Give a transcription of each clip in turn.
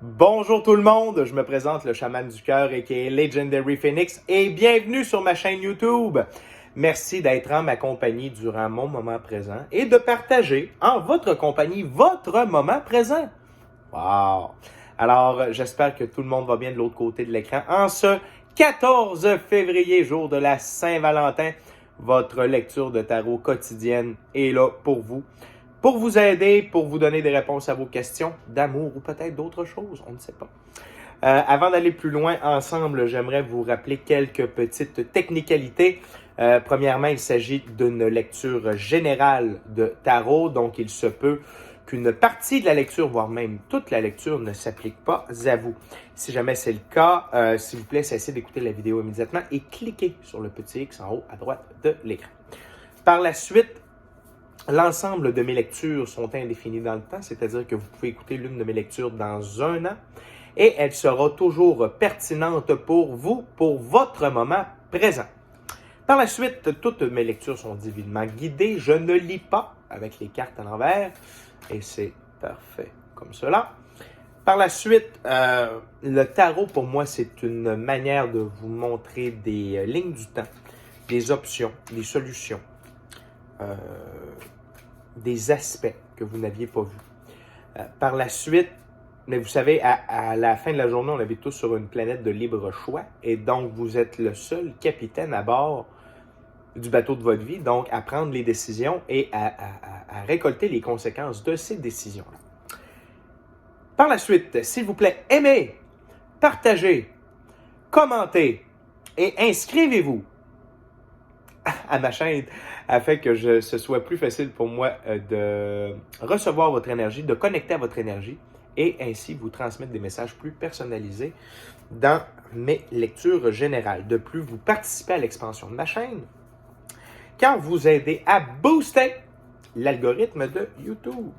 Bonjour tout le monde, je me présente le chaman du cœur aka Legendary Phoenix et bienvenue sur ma chaîne YouTube. Merci d'être en ma compagnie durant mon moment présent et de partager en votre compagnie votre moment présent. Wow! Alors, j'espère que tout le monde va bien de l'autre côté de l'écran. En ce 14 février, jour de la Saint-Valentin, votre lecture de tarot quotidienne est là pour vous aider, pour vous donner des réponses à vos questions d'amour ou peut-être d'autres choses, on ne sait pas. Avant d'aller plus loin ensemble, j'aimerais vous rappeler quelques petites technicalités. Premièrement, il s'agit d'une lecture générale de tarot, donc il se peut qu'une partie de la lecture, voire même toute la lecture, ne s'applique pas à vous. Si jamais c'est le cas, s'il vous plaît, cessez d'écouter la vidéo immédiatement et cliquez sur le petit X en haut à droite de l'écran. Par la suite, l'ensemble de mes lectures sont indéfinies dans le temps, c'est-à-dire que vous pouvez écouter l'une de mes lectures dans un an et elle sera toujours pertinente pour vous, pour votre moment présent. Par la suite, toutes mes lectures sont divinement guidées. Je ne lis pas avec les cartes à l'envers et c'est parfait comme cela. Par la suite, le tarot pour moi, c'est une manière de vous montrer des lignes du temps, des options, des solutions, des aspects que vous n'aviez pas vus. Par la suite, mais vous savez, à la fin de la journée, on habite tous sur une planète de libre choix et donc vous êtes le seul capitaine à bord du bateau de votre vie, donc à prendre les décisions et à récolter les conséquences de ces décisions-là. Par la suite, s'il vous plaît, aimez, partagez, commentez et inscrivez-vous à ma chaîne afin que ce soit plus facile pour moi de recevoir votre énergie, de connecter à votre énergie et ainsi vous transmettre des messages plus personnalisés dans mes lectures générales. De plus, vous participez à l'expansion de ma chaîne car vous aidez à booster l'algorithme de YouTube.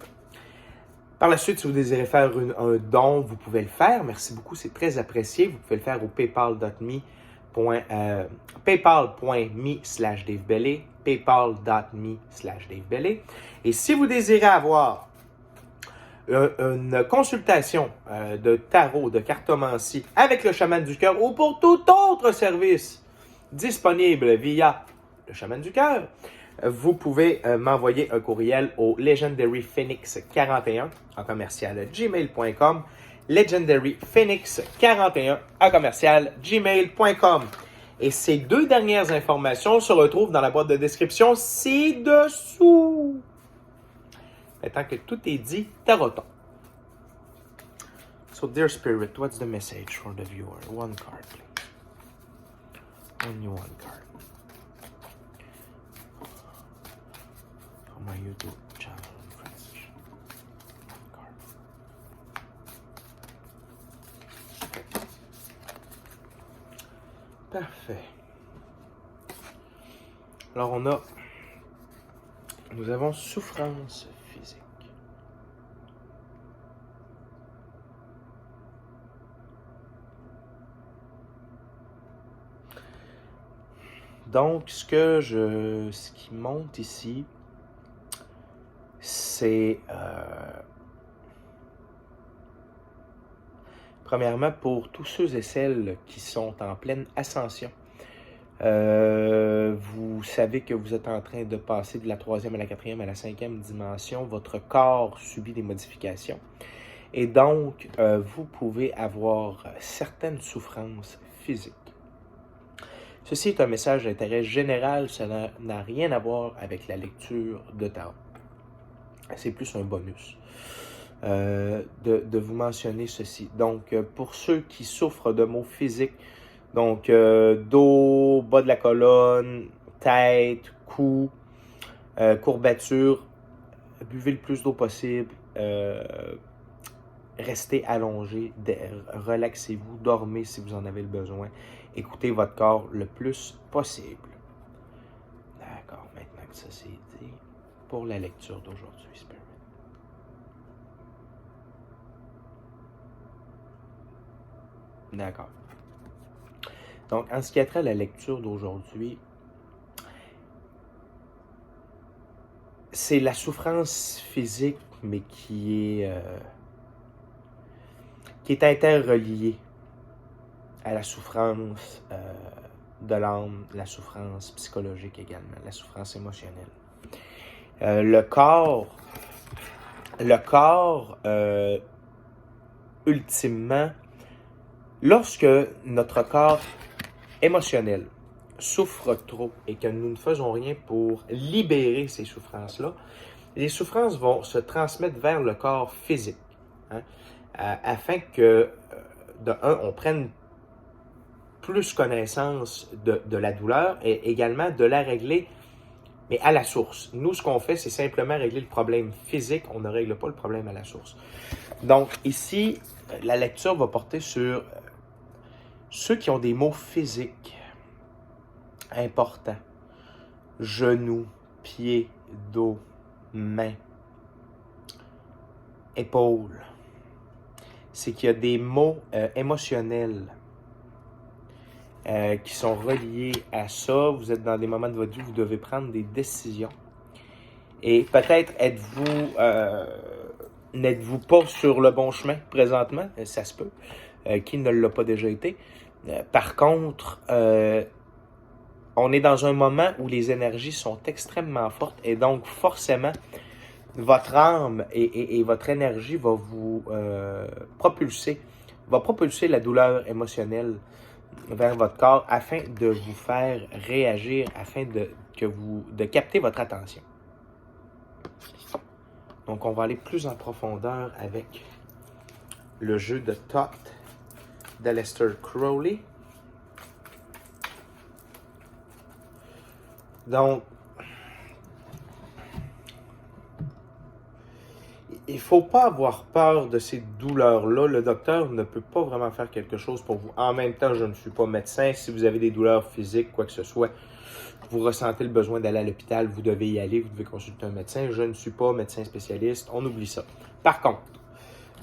Par la suite, si vous désirez faire un don, vous pouvez le faire. Merci beaucoup, c'est très apprécié. Vous pouvez le faire au paypal.me/DaveBellé, paypal.me/DaveBellé. Et si vous désirez avoir une consultation de tarot, de cartomancie avec le chaman du cœur ou pour tout autre service disponible via le chaman du cœur, vous pouvez m'envoyer un courriel au legendaryphoenix41 en commercial gmail.com, legendaryphoenix41 en commercial gmail.com. Et ces deux dernières informations se retrouvent dans la boîte de description ci-dessous. Maintenant que tout est dit, taroton. So, dear spirit, what's the message for the viewer? One card, please. Only one card. My YouTube channel in French. One card. Parfait. Alors nous avons souffrance physique. Donc ce qui monte ici, c'est premièrement pour tous ceux et celles qui sont en pleine ascension. Vous savez que vous êtes en train de passer de la 3e à la 4e à la 5e dimension. Votre corps subit des modifications. Et donc, vous pouvez avoir certaines souffrances physiques. Ceci est un message d'intérêt général. Ça n'a rien à voir avec la lecture de tarot. C'est plus un bonus de vous mentionner ceci. Donc, pour ceux qui souffrent de maux physiques, donc dos, bas de la colonne, tête, cou, courbature, buvez le plus d'eau possible, restez allongé, relaxez-vous, dormez si vous en avez le besoin, écoutez votre corps le plus possible. D'accord, maintenant que ça c'est dit, pour la lecture d'aujourd'hui, Spirit. D'accord. Donc, en ce qui a trait à la lecture d'aujourd'hui, c'est la souffrance physique, mais qui qui est interrelié à la souffrance de l'âme, la souffrance psychologique également, la souffrance émotionnelle. Le corps, ultimement, lorsque notre corps émotionnel souffre trop et que nous ne faisons rien pour libérer ces souffrances-là, les souffrances vont se transmettre vers le corps physique, hein, afin que, de un, on prenne plus connaissance de la douleur et également de la régler, mais à la source. Nous, ce qu'on fait, c'est simplement régler le problème physique, on ne règle pas le problème à la source. Donc ici, la lecture va porter sur ceux qui ont des maux physiques importants. Genoux, pieds, dos, mains, épaules. C'est qu'il y a des maux émotionnels qui sont reliés à ça. Vous êtes dans des moments de votre vie où vous devez prendre des décisions. Et peut-être n'êtes-vous pas sur le bon chemin présentement, ça se peut. Qui ne l'a pas déjà été. Par contre, on est dans un moment où les énergies sont extrêmement fortes et donc forcément, votre âme et votre énergie va vous propulser la douleur émotionnelle vers votre corps afin de vous faire réagir, afin de capter votre attention. Donc, on va aller plus en profondeur avec le jeu de Thought d'Aleister Crowley. Donc, il ne faut pas avoir peur de ces douleurs-là. Le docteur ne peut pas vraiment faire quelque chose pour vous. En même temps, je ne suis pas médecin. Si vous avez des douleurs physiques, quoi que ce soit, vous ressentez le besoin d'aller à l'hôpital, vous devez y aller, vous devez consulter un médecin. Je ne suis pas médecin spécialiste, on oublie ça. Par contre,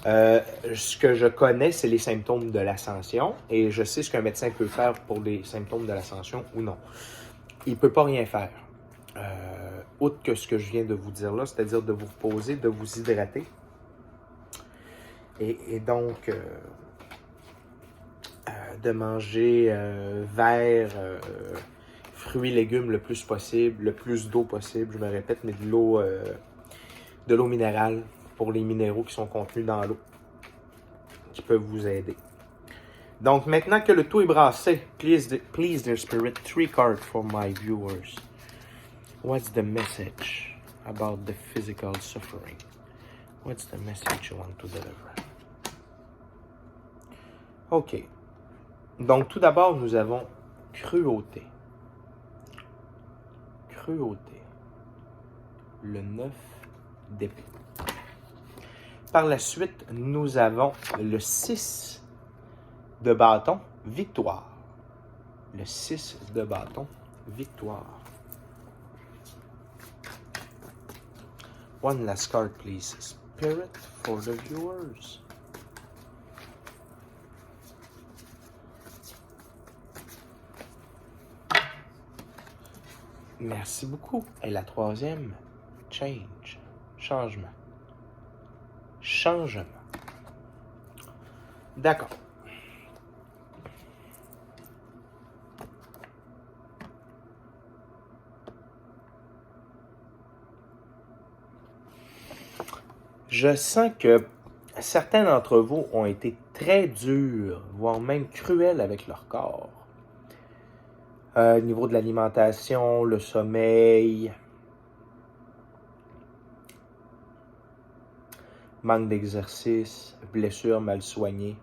ce que je connais, c'est les symptômes de l'ascension et je sais ce qu'un médecin peut faire pour les symptômes de l'ascension ou non. Il ne peut pas rien faire. Outre que ce que je viens de vous dire là, c'est-à-dire de vous reposer, de vous hydrater. Et donc, de manger verts, fruits, légumes le plus possible, le plus d'eau possible, je me répète, mais de l'eau minérale pour les minéraux qui sont contenus dans l'eau, qui peuvent vous aider. Donc, maintenant que le tout est brassé, please dear spirit, 3 cards for my viewers. What's the message about the physical suffering? What's the message you want to deliver? OK. Donc, tout d'abord, nous avons cruauté. Cruauté. Le 9 d'épée. Par la suite, nous avons le 6 de bâton, victoire. Le 6 de bâton, victoire. One last card, please. Spirit for the viewers. Merci beaucoup. Et la troisième, change. Changement. Changement. D'accord. Je sens que certains d'entre vous ont été très durs, voire même cruels avec leur corps. Au niveau de l'alimentation, le sommeil, manque d'exercice, blessures mal soignées.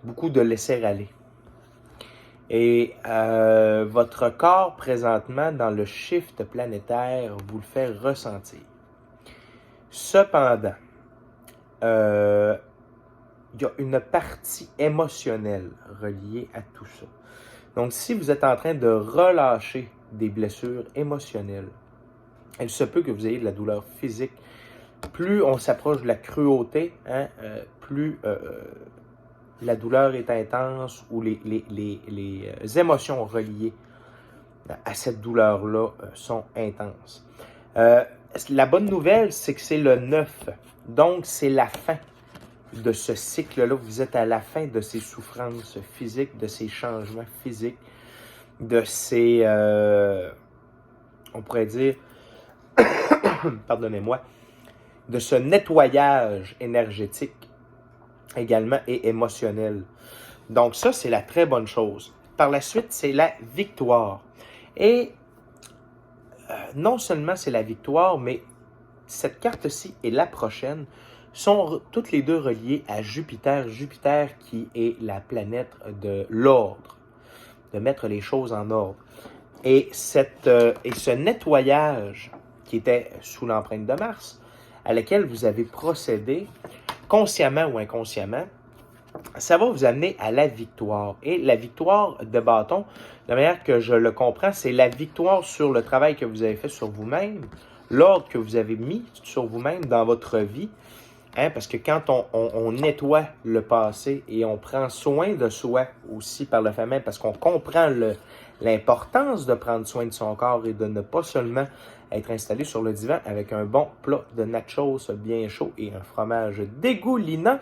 Beaucoup de laisser-aller. Et votre corps, présentement, dans le shift planétaire, vous le fait ressentir. Cependant, il y a une partie émotionnelle reliée à tout ça. Donc, si vous êtes en train de relâcher des blessures émotionnelles, il se peut que vous ayez de la douleur physique. Plus on s'approche de la cruauté, plus la douleur est intense ou les émotions reliées à cette douleur-là sont intenses. la bonne nouvelle, c'est que c'est le 9. Donc, c'est la fin de ce cycle-là. Vous êtes à la fin de ces souffrances physiques, de ces changements physiques, de ces, on pourrait dire, pardonnez-moi, de ce nettoyage énergétique également et émotionnel. Donc ça, c'est la très bonne chose. Par la suite, c'est la victoire. Et non seulement c'est la victoire, mais cette carte-ci et la prochaine sont toutes les deux reliées à Jupiter. Jupiter qui est la planète de l'ordre, de mettre les choses en ordre. Et ce nettoyage qui était sous l'empreinte de Mars, à laquelle vous avez procédé, consciemment ou inconsciemment, ça va vous amener à la victoire. Et la victoire de bâton, de la manière que je le comprends, c'est la victoire sur le travail que vous avez fait sur vous-même, l'ordre que vous avez mis sur vous-même dans votre vie. Hein, parce que quand on nettoie le passé et on prend soin de soi aussi par le fait même, parce qu'on comprend l'importance de prendre soin de son corps et de ne pas seulement être installé sur le divan avec un bon plat de nachos bien chaud et un fromage dégoulinant,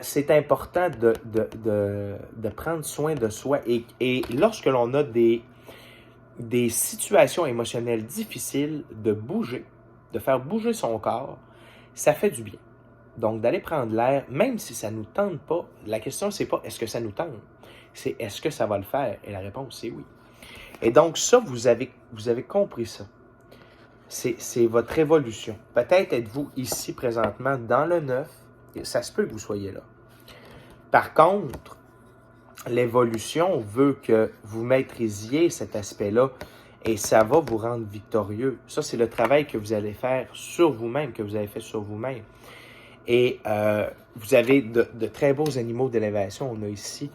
c'est important de prendre soin de soi. Et lorsque l'on a des situations émotionnelles difficiles, de bouger, de faire bouger son corps, ça fait du bien. Donc, d'aller prendre l'air, même si ça ne nous tente pas, la question, c'est pas est-ce que ça nous tente, c'est est-ce que ça va le faire? Et la réponse, c'est oui. Et donc, ça, vous avez compris ça. C'est votre évolution. Peut-être êtes-vous ici présentement dans le 9, et ça se peut que vous soyez là. Par contre, l'évolution veut que vous maîtrisiez cet aspect-là et ça va vous rendre victorieux. Ça, c'est le travail que vous allez faire sur vous-même, que vous avez fait sur vous-même. Et vous avez de très beaux animaux d'élévation. On a ici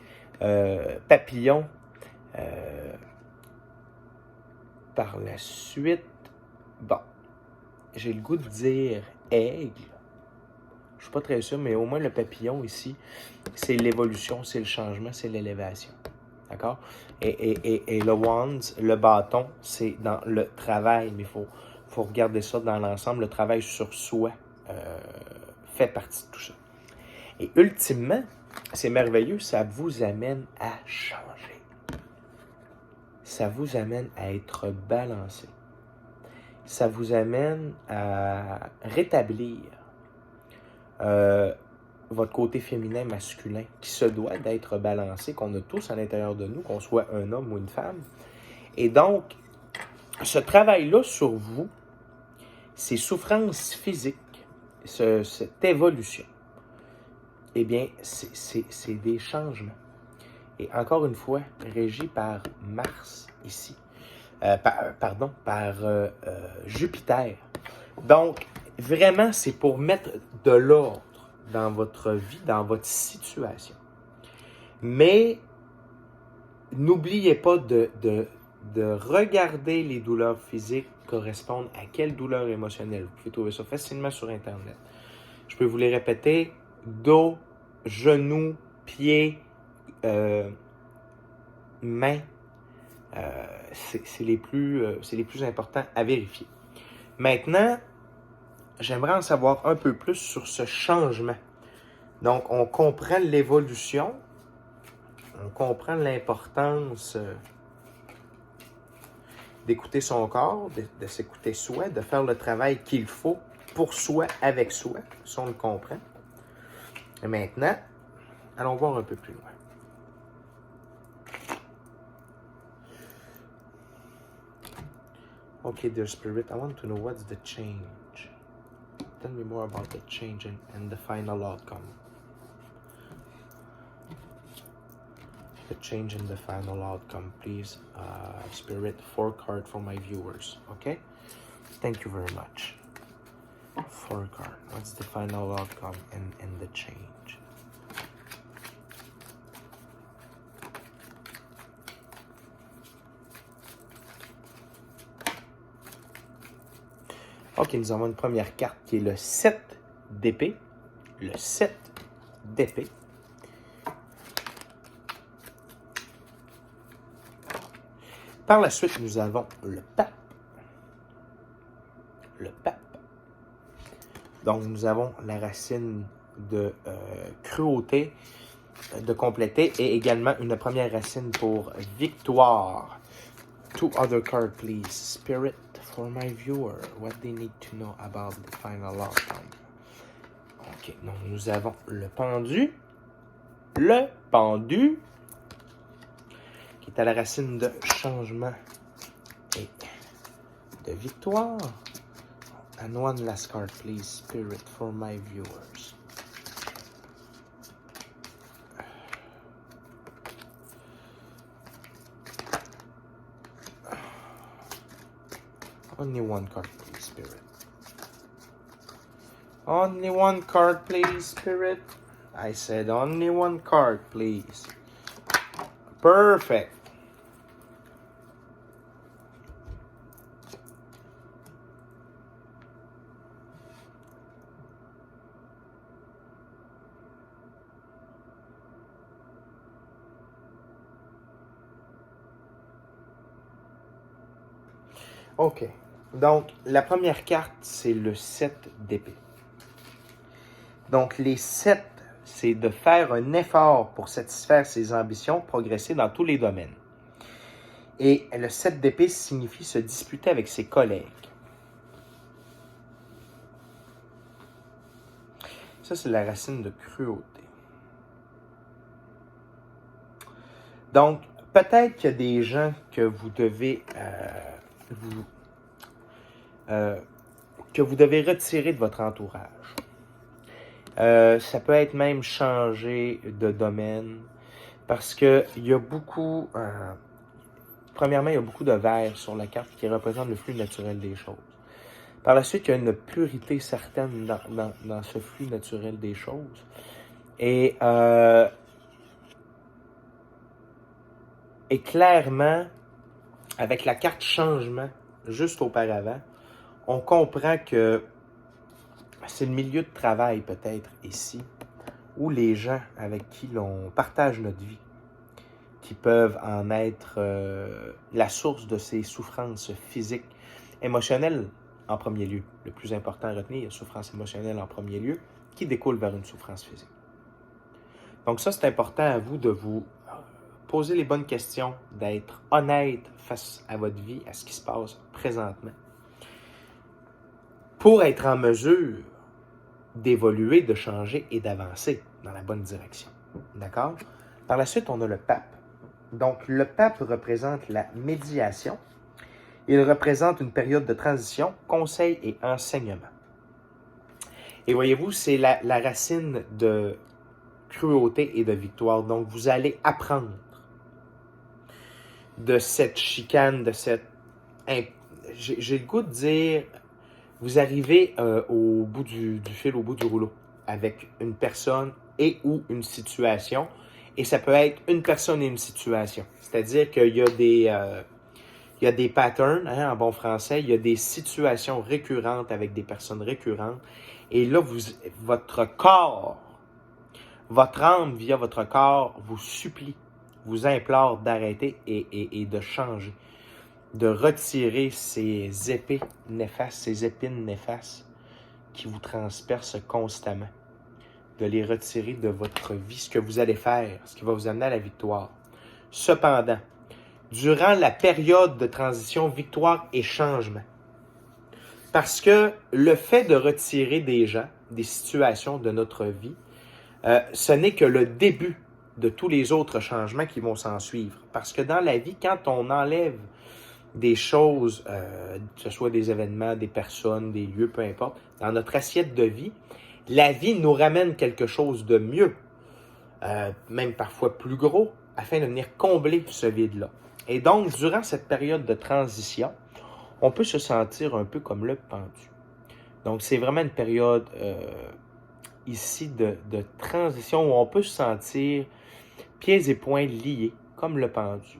papillon. Par la suite, bon, j'ai le goût de dire aigle. Je ne suis pas très sûr, mais au moins le papillon ici, c'est l'évolution, c'est le changement, c'est l'élévation. D'accord? Et le wand, le bâton, c'est dans le travail, mais il faut regarder ça dans l'ensemble. Le travail sur soi fait partie de tout ça. Et ultimement, c'est merveilleux, ça vous amène à changer. Ça vous amène à être balancé. Ça vous amène à rétablir votre côté féminin, masculin, qui se doit d'être balancé, qu'on a tous à l'intérieur de nous, qu'on soit un homme ou une femme. Et donc, ce travail-là sur vous, ces souffrances physiques, cette évolution, eh bien, c'est des changements. Et encore une fois, régi par Mars ici. Par Jupiter. Donc, vraiment, c'est pour mettre de l'ordre dans votre vie, dans votre situation. Mais, n'oubliez pas de regarder les douleurs physiques correspondent à quelle douleur émotionnelle. Vous pouvez trouver ça facilement sur Internet. Je peux vous les répéter. Dos, genoux, pieds, mains. C'est les plus importants à vérifier. Maintenant, j'aimerais en savoir un peu plus sur ce changement. Donc, on comprend l'évolution, on comprend l'importance d'écouter son corps, de s'écouter soi, de faire le travail qu'il faut pour soi, avec soi. Ça, on le comprend. Et maintenant, allons voir un peu plus loin. Okay, dear spirit, I want to know what's the change. Tell me more about the change and the final outcome. The change and the final outcome, please. Spirit, 4 card for my viewers, okay? Thank you very much. 4 card. What's the final outcome and the change? Ok, nous avons une première carte qui est le 7 d'épée. Le 7 d'épée. Par la suite, nous avons le pape. Le Donc, nous avons la racine de cruauté, de compléter, et également une première racine pour victoire. 2 other cards, please. Spirit, for my viewer, what they need to know about the final outcome. Ok, donc nous avons le pendu. Le pendu, qui est à la racine de changement et de victoire. And one last card, please, Spirit, for my viewers. Only one card, please, Spirit. Only one card, please, Spirit. I said only one card, please. Perfect. OK. Donc, la première carte, c'est le 7 d'épée. Donc, les 7, c'est de faire un effort pour satisfaire ses ambitions, progresser dans tous les domaines. Et le 7 d'épée signifie se disputer avec ses collègues. Ça, c'est la racine de cruauté. Donc, peut-être qu'il y a des gens que vous devez retirer de votre entourage. Ça peut être même changer de domaine parce que il y a beaucoup, premièrement, il y a beaucoup de vert sur la carte qui représente le flux naturel des choses. Par la suite, il y a une purité certaine dans ce flux naturel des choses. Et clairement, avec la carte changement, juste auparavant, on comprend que c'est le milieu de travail peut-être ici, où les gens avec qui l'on partage notre vie, qui peuvent en être la source de ces souffrances physiques, émotionnelles en premier lieu. Le plus important à retenir, souffrance émotionnelle en premier lieu, qui découle vers une souffrance physique. Donc ça, c'est important à vous de vous poser les bonnes questions, d'être honnête face à votre vie, à ce qui se passe présentement, pour être en mesure d'évoluer, de changer et d'avancer dans la bonne direction. D'accord? Par la suite, on a le pape. Donc, le pape représente la médiation. Il représente une période de transition, conseil et enseignement. Et voyez-vous, c'est la racine de cruauté et de victoire. Donc, vous allez apprendre de cette chicane, de cette... J'ai le goût de dire, vous arrivez au bout du fil, au bout du rouleau, avec une personne et ou une situation. Et ça peut être une personne et une situation. C'est-à-dire qu'il y a des patterns, hein, en bon français, il y a des situations récurrentes avec des personnes récurrentes. Et là, votre corps, votre âme via votre corps vous supplie, vous implore d'arrêter et de changer, de retirer ces épées néfastes, ces épines néfastes qui vous transpercent constamment, de les retirer de votre vie, ce que vous allez faire, ce qui va vous amener à la victoire. Cependant, durant la période de transition, victoire et changement, parce que le fait de retirer des gens, des situations de notre vie, ce n'est que le début de tous les autres changements qui vont s'en suivre. Parce que dans la vie, quand on enlève des choses, que ce soit des événements, des personnes, des lieux, peu importe, dans notre assiette de vie, la vie nous ramène quelque chose de mieux, même parfois plus gros, afin de venir combler ce vide-là. Et donc, durant cette période de transition, on peut se sentir un peu comme le pendu. Donc, c'est vraiment une période ici de transition où on peut se sentir pieds et poings liés, comme le pendu.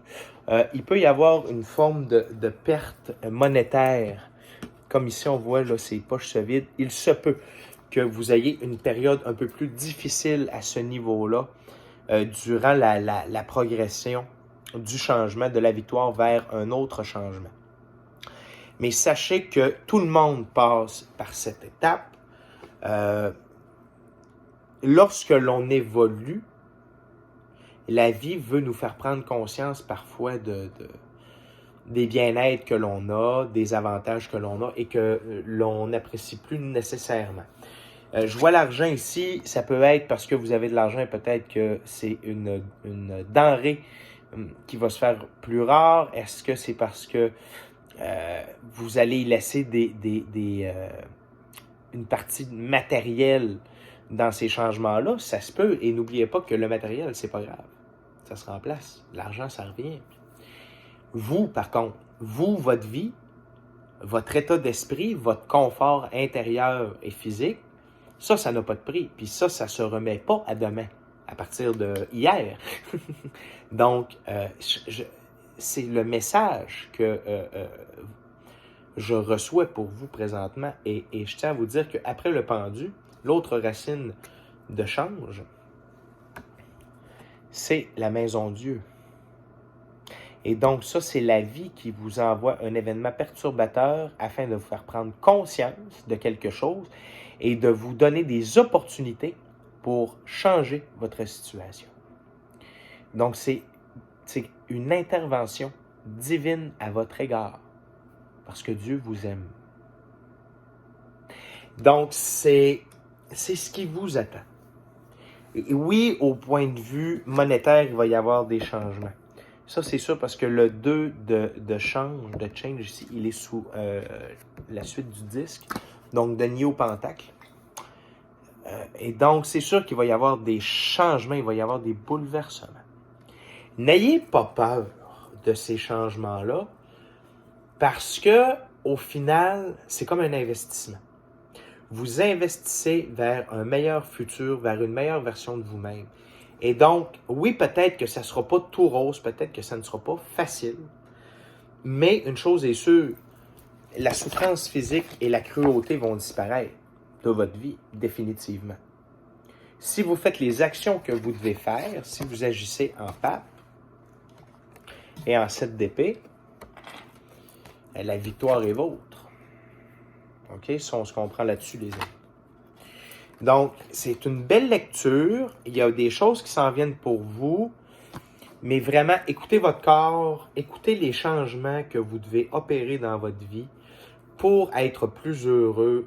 Il peut y avoir une forme de perte monétaire. Comme ici, on voit, là, ses poches se vident. Il se peut que vous ayez une période un peu plus difficile à ce niveau-là durant la progression du changement, de la victoire vers un autre changement. Mais sachez que tout le monde passe par cette étape. Lorsque l'on évolue, la vie veut nous faire prendre conscience parfois des bien-être que l'on a, des avantages que l'on a et que l'on n'apprécie plus nécessairement. Je vois l'argent ici, ça peut être parce que vous avez de l'argent, peut-être que c'est une denrée qui va se faire plus rare. Est-ce que c'est parce que vous allez y laisser une partie matérielle dans ces changements-là? Ça se peut. Et n'oubliez pas que le matériel, c'est pas grave. Ça se remplace. L'argent, ça revient. Vous, par contre, votre vie, votre état d'esprit, votre confort intérieur et physique, ça n'a pas de prix. Puis ça se remet pas à demain, à partir de hier. Donc, c'est le message que je reçois pour vous présentement. Et je tiens à vous dire qu'après le pendu, l'autre racine de change, c'est la maison Dieu. Et donc, ça, c'est la vie qui vous envoie un événement perturbateur afin de vous faire prendre conscience de quelque chose et de vous donner des opportunités pour changer votre situation. Donc, c'est une intervention divine à votre égard, parce que Dieu vous aime. Donc, c'est ce qui vous attend. Et oui, au point de vue monétaire, il va y avoir des changements. Ça, c'est sûr parce que le 2 de change ici, il est sous la suite du disque, donc de Nio Pentacle. Et donc, c'est sûr qu'il va y avoir des changements, il va y avoir des bouleversements. N'ayez pas peur de ces changements-là, parce que au final, c'est comme un investissement. Vous investissez vers un meilleur futur, vers une meilleure version de vous-même. Et donc, oui, peut-être que ça ne sera pas tout rose, peut-être que ça ne sera pas facile, mais une chose est sûre, la souffrance physique et la cruauté vont disparaître de votre vie, définitivement. Si vous faites les actions que vous devez faire, si vous agissez en pape et en 7 d'épée, la victoire est vôtre. OK? Ça, on se comprend là-dessus, les amis. Donc, c'est une belle lecture. Il y a des choses qui s'en viennent pour vous. Mais vraiment, écoutez votre corps, écoutez les changements que vous devez opérer dans votre vie pour être plus heureux,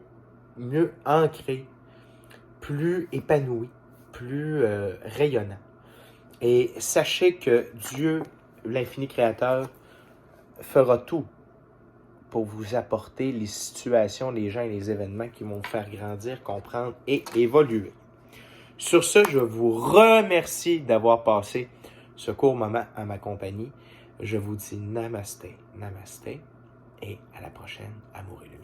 mieux ancré, plus épanoui, plus rayonnant. Et sachez que Dieu, l'infini créateur, fera tout pour vous apporter les situations, les gens et les événements qui vont vous faire grandir, comprendre et évoluer. Sur ce, je vous remercie d'avoir passé ce court moment à ma compagnie. Je vous dis namasté, namasté et à la prochaine, amour et lumière.